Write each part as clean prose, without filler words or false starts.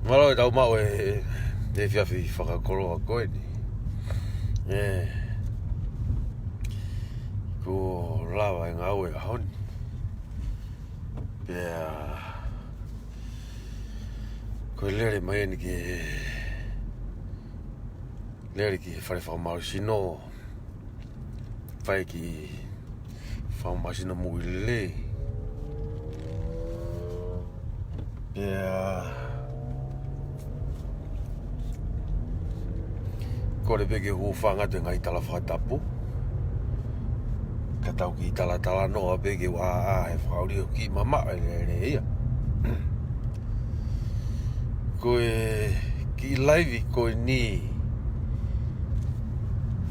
Malo e tau mau e whiawhi whakakoroa koe ni. Ko lawa e ngā ue a honi. Pea koe lere mai ni ki lere ki whare whakamau sino whai ki whakamau sino mui le. Pea kore peke hūwhanga te ngai tala whakatapu. Ka tau ki tala noa peke wā he whauri o ki mama e ia. Koe ki laivi koe ni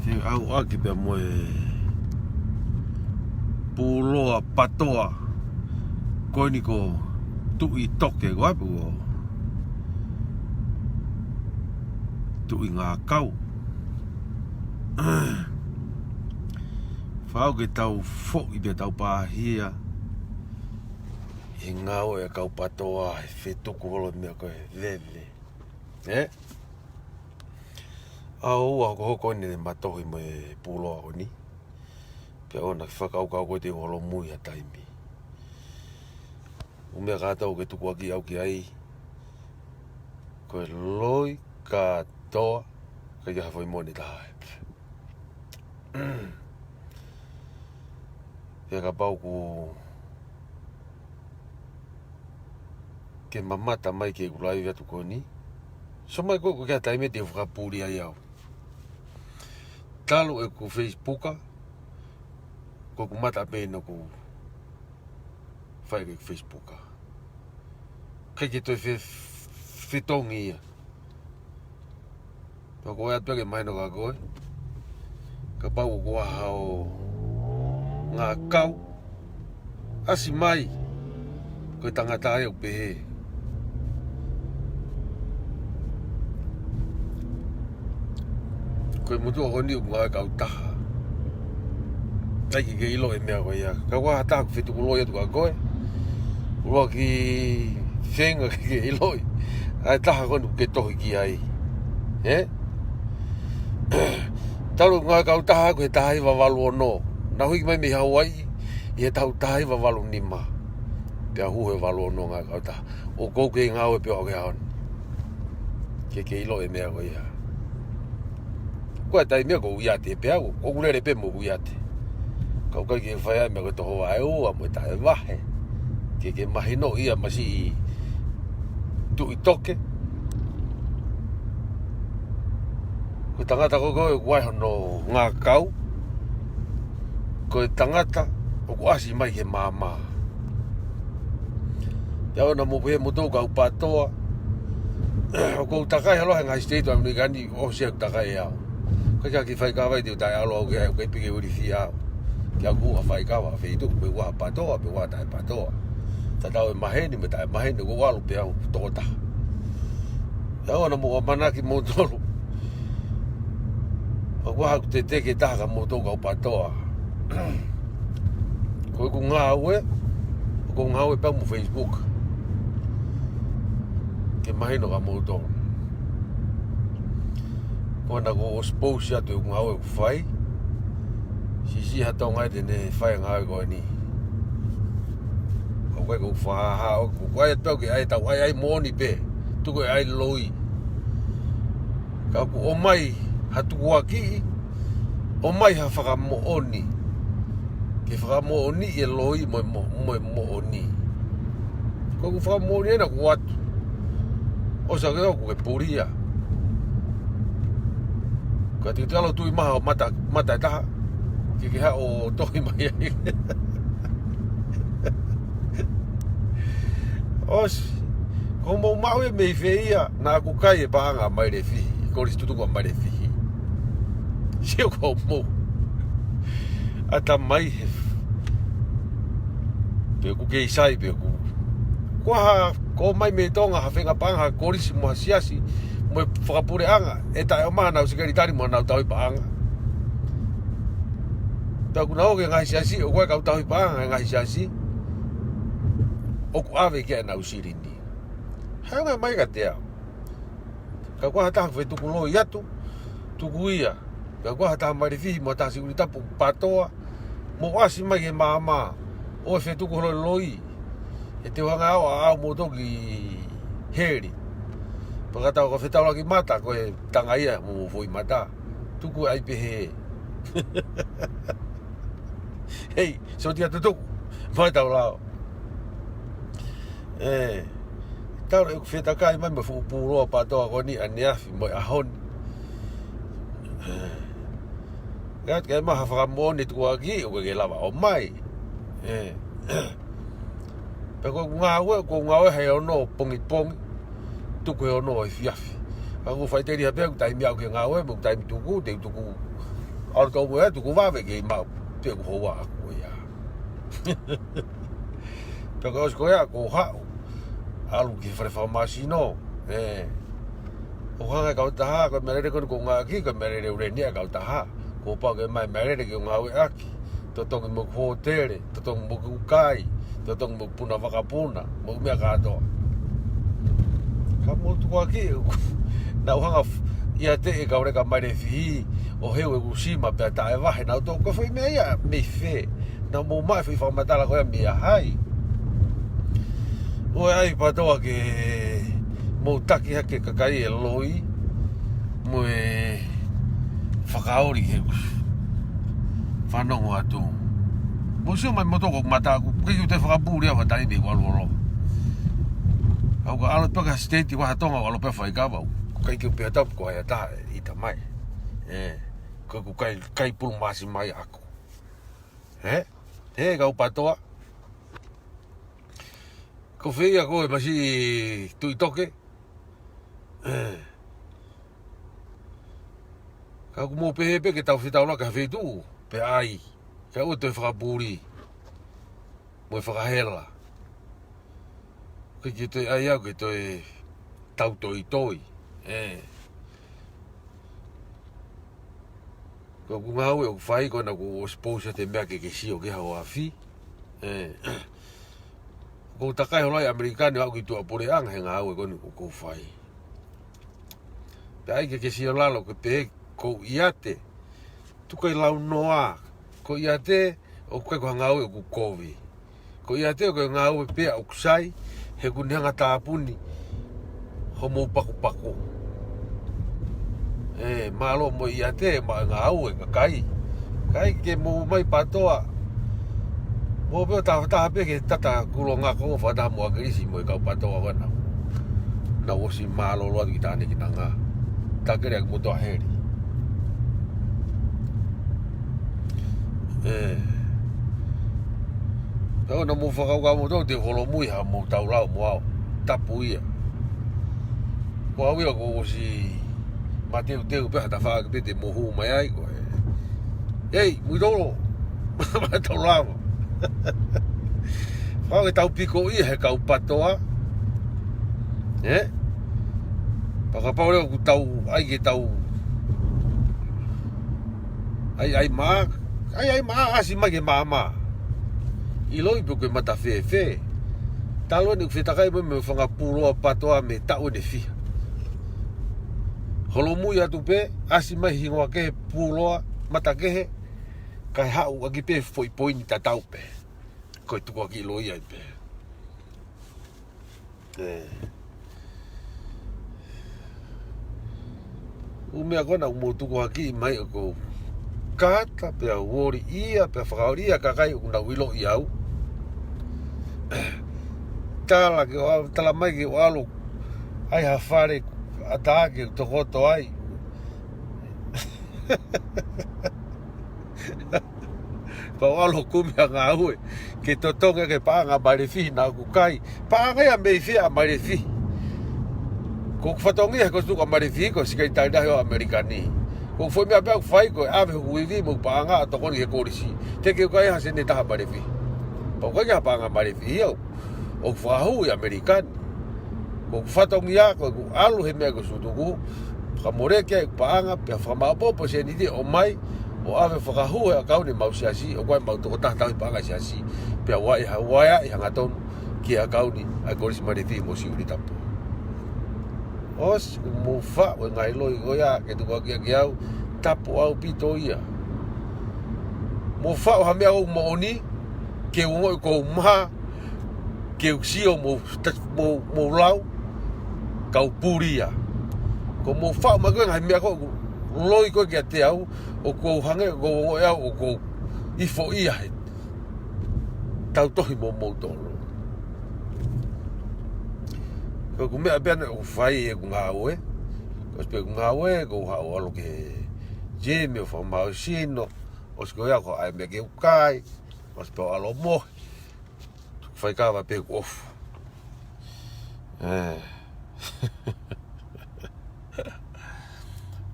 te au aki pia moe pūloa patoa koe ni ko tui toke ko apu o tui ngā kau. Whao ke tau whoki pia tau pāhia e ngāo e kau patoa e whetuku holo mea koe veve. Au ako hoko ni ne matohi mo e pūloa o ni. Pia ona ki whakaukau koe te holo mui a taimi. Umea kātau ke tuku aki au ki ai. Koe loi katoa ka ia hawhoi moni tahae. Pia ka pau ku ke mamata mai ke kulai atu ko ni. So mai ko kia taime te whakapuri ai au. Talo e ku Facebooka. Ko ku mata pēna ku whai ke Facebooka. Kai ke toi whitongi ia. Pia koe atu ke maino ka koe. Ka pau ku hao ngā kau. Asi mai. Koe tangata ai au pehe. Koe mutua honi u ngā kau taha. Taiki ke ilo e mea koe ia. Ka waha taha ku whetuku loi atu ka koe. Ua ki whenga ke iloi. Ai taha konu ke tohi ki ai. Taru ngā kau taha koe taha i wawalu ono. Nā hui ki mai me Hawaii. I he tau taha i wawalu nima. Pea huhe walu ono ngā kau taha. O kou ke ngā ue pia o ke haon. Ke ilo e mea koe ia. Koe tai mea kou iate e pea ko. Kou lere pe mo kou iate. Kau kai ke whaia mea koe toho wae ua mo e tae wahe. Ke mahino ia masi i tui toke. Koe tangata koe waihono ngā kau. Koe tangata o ku asi mai he māmā. Ia ona mo pehe mo tō kau patoa. O kou takai aloha ngai state wa mni gani o sia ku takai au. Koe kia ki whai kawai te utai alo au ke kei pike uri fi au. Kia ku a whai kawa wheitu pe waha patoa pe waha tae patoa. Ta tau e maheni me tae maheni ko walu pe au tōta. Ia ona mo manaki mo tolu. O waha ku te teke taka mo tō kau patoa. Koe ku ngā ue. Ko ngā ue pau mo Facebook. Ke mahino ka mo tō. Koe na ko ospose atu ngā ue ku whai. Si hatau ngai tene whai ngā ue koe ni. Koe ko whaha o ku koe tau ke ai tau ai moni pe. Tuko ai loi. Ka ku o mai hatu waki. O mai ha whakamo oni. Ke whakamo oni e loi mo oni. Ko ku whakamo oni ena ku atu. O sa keo ku ke puria. Ka te talo tui maha o mata taha. Ke ha o tohi mai ai. Os, ko mo mau e mei feia na ku kai e paanga mai re fi. Ko ris tutu ko mai re fi. Sio ko mo. Ata mai he. Pe ku ke sai pe ku. Ko mai me tonga ha whenga panga ko ris mo siasi mo whakapure anga. E tae o mana o sikari tari mo nau tau i paanga. Pea ku nao ke ngai siasi o koe kau tau i paanga ngai siasi. O ku awe kia na usirini. Haunga mai ka te au. Ka kwa hata fe tu kulo yatu tu kuia. Ka kwa hata mai fi mo ta sigurita pu patoa. Mo asi mai e mama. O fe tu kulo loi. E te wanga au mo toki heri. Pakata ko fe tau ki mata ko e tanga ia mo foi mata. Tu ku ai pe he. Hey, so dia tu. Vai tau lao. Tau e feta kai mai me fu puro pa to ko ni ania fi mo ahon. Gat ke ma fa mo ni tu aki o ke lava o mai. Pe ko ngawe he ono pongi tu ko ono fi afi. Aku fai te ria pe tai mi au ke ngawe mo tai mi tu ku te tu ku. Al to mo tu ku va ve ke ma pe ko wa ko ya. Pe ko sko ya ko ha alu ki fare farmasi no o hanga ka taha ko merere ko nga ki ko merere ure ni ka taha ko pa ke mai merere ke nga we aki to tong mo hotel to tong mo kai to tong mo puna vakapuna mo me ka to ka mo tu aki na hanga ia te e ka ore ka mai fi o he o usima pe ta e va na to ko foi me ia me fe na mo mai foi formatala ko me hai. O ai patoa ke mo taki hake kakai e loi mo e whakaori he whanongo atu mo sio mai motoko mata ku ki te whakapuri awa tai me walolo au ka alo paka state wa tonga walo pe fai ka ku kai ki pe tap ko ya ta i ta mai ko ku kai pul masi mai aku ka patoa ko feia ko e masi tui toke ka ku mo pe ke tau fitau la ka fitu pe ai ka o te whakapuri mo whakahela ki te ai au ke te tau toi ko ku ngau e o whai ko na ku spousa te mea ke sio ke hao afi ko takai holai amerikani au ki tu apore ang he ngau e koni ko fai pe ai ke si lalo ke pe ko iate tu kai lau noa ko iate o ko ngau e ku kovi ko iate ko ngau e pe au sai he ku nhanga tapuni homo paku malo mo iate ma ngau e kai ke mo mai patoa mo pe ta pe ke tata kulonga ko fa da mo agrisi mo ka pato wa na o si malo lo ki tani ki nanga ta ke mo to heri ta na mo fa ka mo to te holo mui ha mo ta la mo ta puia ko awi ko si mate te pe ta fa ke te mo hu mai ai ko mu dolo ma ta la Whao e tau piko i he kau patoa Pakapau leo ku tau ai ke tau Ai maa asi mai ke mama I loi po ke mata fe Talo ni ku whetakai me whanga puroa patoa me tau ne fia Holomui atu pe asi mai hingoa ke puroa mata kehe Kai hau agi pe foi poini ta tau pe Ko tu ko ki loi ai pe o mea kona o motuko haki mai ko kata pe a wori ia pe whakaoria kakai o na wilo i au tala mai ke o alo ai hawhare atake tokoto ai pa o alo kumia ngā ue ke totonga ke paanga marifi na kukai paanga ia meifi a marifi ko whatongi he ko stuka marifi ko sikai tainahi o Amerikani ko foi mea pēku whai ko ave huivi mo paanga a tokoni ke korisi te ke ukai hase ne taha marifi pa ukai ha paanga marifi iau o whahu i Amerikani ko whatongi a ko alu he mea ko sutuku ka more ke paanga pe whamaapopo se niti o mai o ave whakahu e a kauni mau siasi o koe mau toko tahtahi panga siasi pia wai i hanga tonu ki a kauni a korisi marifi mo si uri tapu os mo fa o ngai loi o ya ke tu ki au tapo au pito ia mo fa o me au mo ni ke o ko ma ke o si o mo lau kau puria ko mo fa ma ko ngai me ko loi ko ke te au o ko hange ko o ya o ko I fo ia he tau tohi mo tolo ko mea bena o fai e ku ngā oe ko spe ku ngā oe ko ha o alo ke jeme o fa mau sino o sko ia ko ai me ke ukai o spe alo mo fai kawa pe ku ofu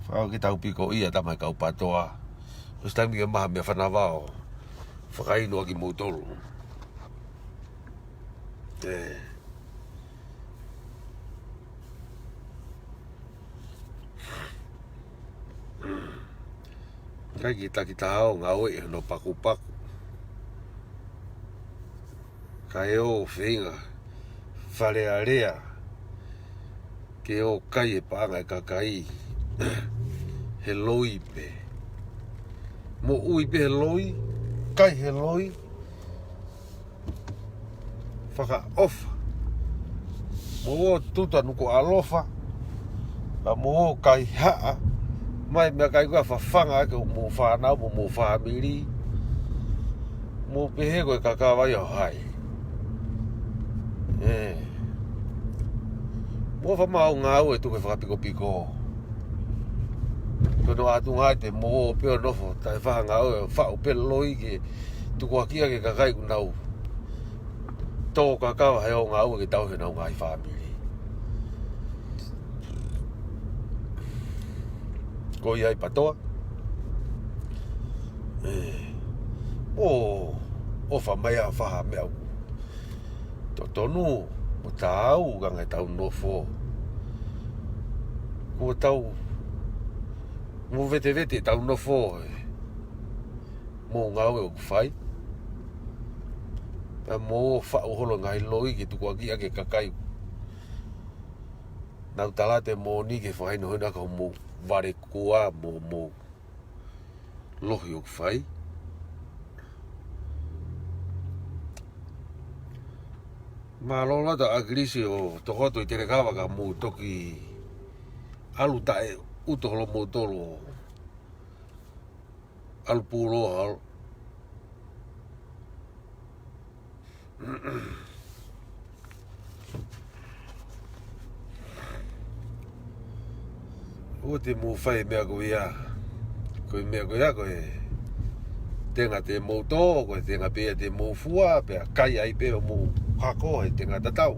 fa o ki tau piko ia tamai kau patoa o stai mi ke maha mea whanawao whakaino aki mo tolo Kai ki tahao ngā oe no paku paku kai o whinga wharea rea ke o kai e paanga e kakai he loi pe mo ui pe he loi kai he loi whaka ofa mo o tuta nuko alofa ka mo o kai haa mai mea kai kua whawhanga ke mo whanau mo whamiri mo pehe koe kakawai o hai mo whamau ngā ue tuke whakapiko piko kono atu ngai te mo o peo nofo tai whahanga ue whao pe loi ke tuko akia ke kakai kunau tō kakawa hei o ngā ue ke tau he nau ngai whamiri ko iai patoa o whamai a whaha mea to tonu mo tau gangai tau nofo ko tau mo vete tau nofo mo ngau e whai pa mo whao holo ngai loi ki tuku aki ake kakai nau talate mo ni ke whai no hina ka mo vare kua mo lohi o whai ma lola ta agrisi o tokoto I tere kawa ka mo toki alu tae utoholo mo tolo alu pulo al o te mo whai mea ko ia koe mea ko ia koe tenga te mo tō koe tenga pea te mo fua pea kai ai pea mo hako he tenga tatau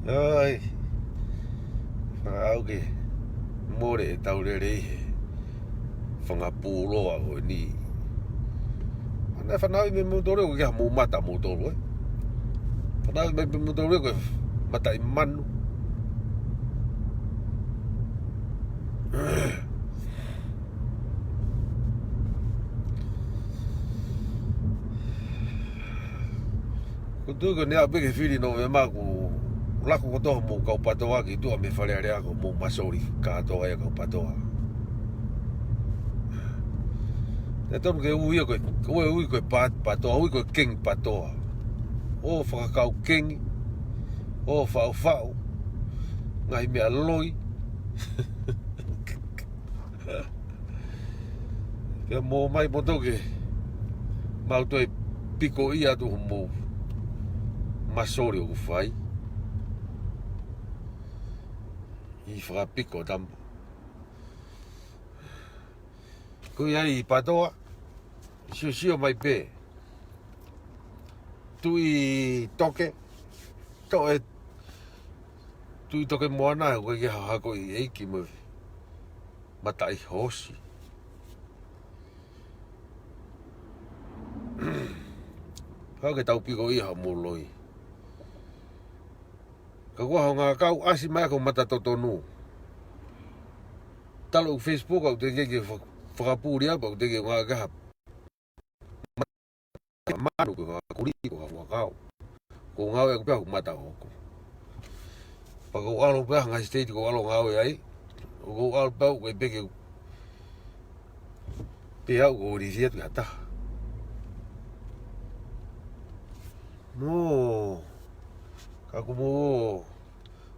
ai whakau ke more e tau re rei he whangapūroa o ni ana whanau I me mo tōre ko kia mo mata mo tōro whanau I me mo tōre ko mata I manu ko tu ko nea peke whiri no me maku lako ko toho mo kau patoa ki tua me whare area ko mo masori katoa e kau patoa e tonu ke ui koe patoa ui koe king patoa o whakakau king o whao ngai mea loi Kia mō mai mo toke mau toi piko I atu mo masori o whai I whakapiko tampo Kui ai I patoa sio mai pe tui toke tui toke moana koe ki hako I eiki mo matai hosi Hau ke tau piko I ha mo loi Ka kua ho ngā kau asi mai ako mata totonu Talo Facebook au te keke whakapūria au te keke ngā kaha Manu ko ngā kuri ko ngā kau ko ngau e ko mata ko pa ko alo pa ngai state ko alo ngau ai ko alo pa ko pe au ko ri sia ta mo ka ko mo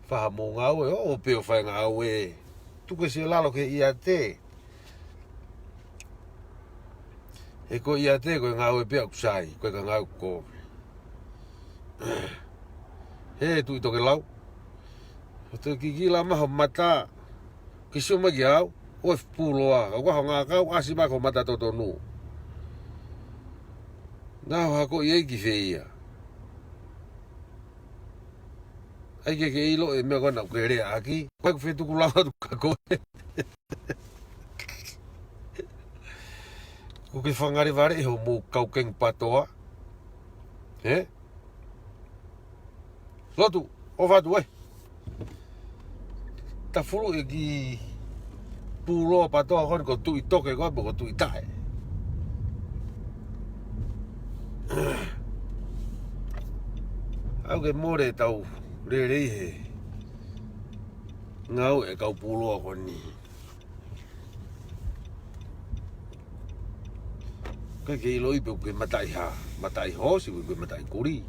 fa mo ngau e o pe o fa ngau e tu ke se lalo ke ia te e ko ia te ko ngau e pe au sai ko ka ngau ko he tu to ke lau to ki la ma mata ki so ma giau o puloa ko nga ka asi ba ko mata to nu na ha ko ye ki feia ai ke ilo e me ko na ke re aki ko fe tu kula tu ka ko ko ke fangari vare ho mo kau keng patoa he lotu o va tu ta fulu e ki pulo patoa kon ko tu itoke ko ko tu itae au ke more tau re he ngau e kau pulo ko ni ka ke loi pe ke matai ho si ke matai kuri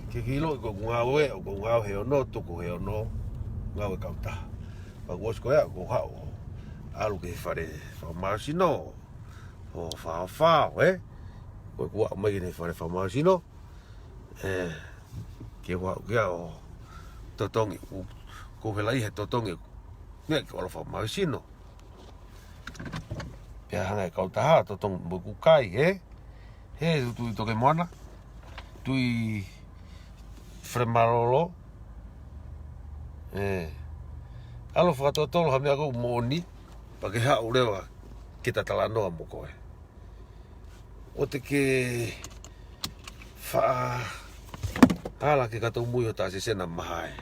ke kilo ko ngau e ko ngau he no to ko he no ngau e kauta pa was ko ya ko ha alu ke fare fa masino o fa ko mai ne fare fa masino ke wa o totongi ko velai he totongi ne ko lo fa masino ya hanga kauta totong bu kai he tu to ke mona tui fremarolo alo fatotolo ha me ako moni pa ke ha urewa kita talanoa mo ko o te ke fa ala ke kato muio ta se sena mai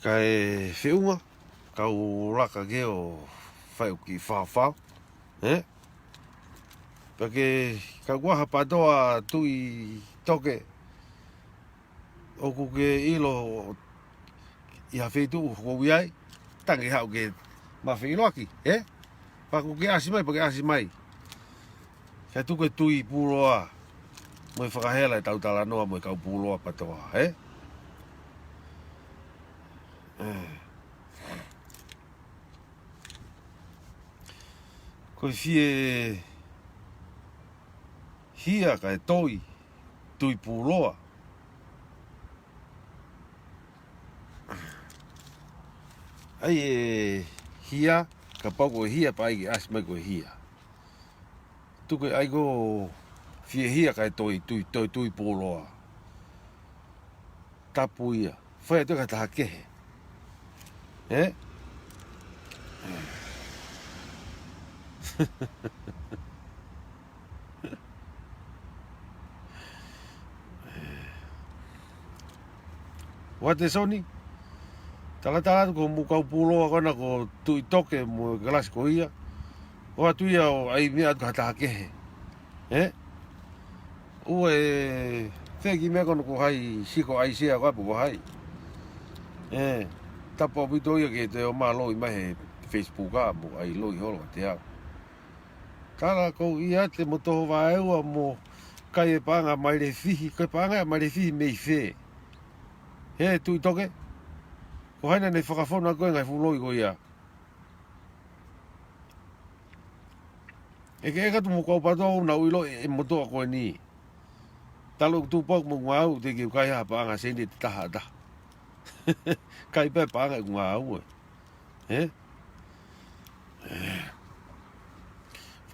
kai filma kau laka ke o fai ki fa porque ka gua patoa tui toke o ku ke ilo ia fetu ko wiai tangi hau ke ma filo aki pa ku ke asimai porque asimai ka tu ke tui puloa mo fakahela tau tala noa mo ka puloa patoa ko fie hia ka tui puloa ai hia ka pau hia pai as mai ko hia tu ko ai go fie hia ka tui puloa tapuia foi tu ka ta ke What is Sony? Tala ko muka pulo ako na ko tu toke mo galas ko ia. O tu ia ai mi at kata ke. O fegi me ko hai siko ai sia ko po hai. Tapo bito ia ke te o malo i mai Facebook a mo ai lo i holo te a. Tala ko ia te moto vai o mo kai panga mai le fihi, kai panga mai le fihi me fe. Tu toke ko haina ne whakawhona koe ngai whuloi ko ia ke eka tu mukau pato na uilo motoa koe ni talo tu pok mo ngau te ki kai ha panga sendi te taha ta kai pe panga ngau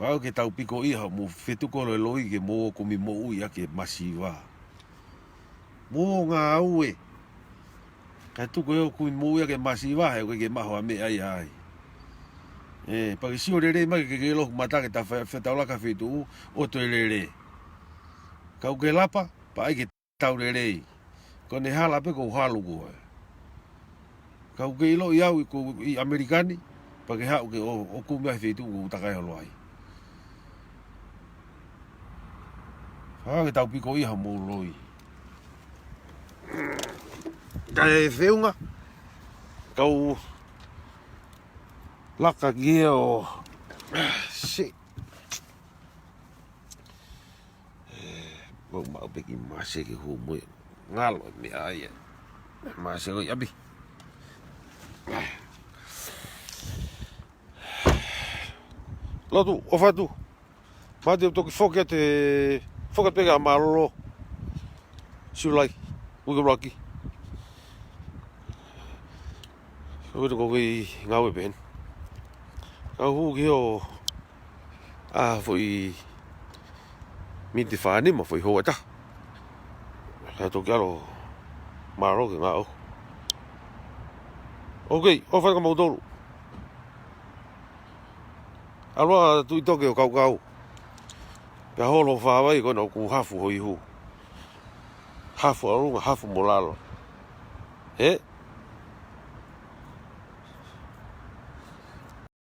Whao ke tau piko iha mo whetuko loi ke mo komi mo ui ake masiwa mo ngau ka tu ko ku mo ya ke masiva he ke maho me ai Pagi sio rere mai ke lo mata ke ta fa taula ka fitu o to rere. Kau ke lapa pa ai ke tau rere. Ko ne hala pe ko halu ko. Kau ke lo iau ko i amerikani pa ke ha ke o ku mai fitu ko ta kai lo ai. Ha ke tau piko i ha mo loi. Kai feunga. Kau laka gia o shit. Mau mau peki mase ki hu mo ngalo mi ai. Mase ko yabi. Lotu o fatu. Mate to ki foket pega malolo. Sulai. Ugo rocky. Ugo ko ki ngawe ben. Kau hu ki o foi mi te whāne ma foi hoa ta. Ka toki alo maro ki ngā o. Ok, o whaika mautoro. Aroa tui toke o kau kau. Pea holo whāwai koe nau ku hafu hoi hu. Hafu arunga, hafu molalo. He?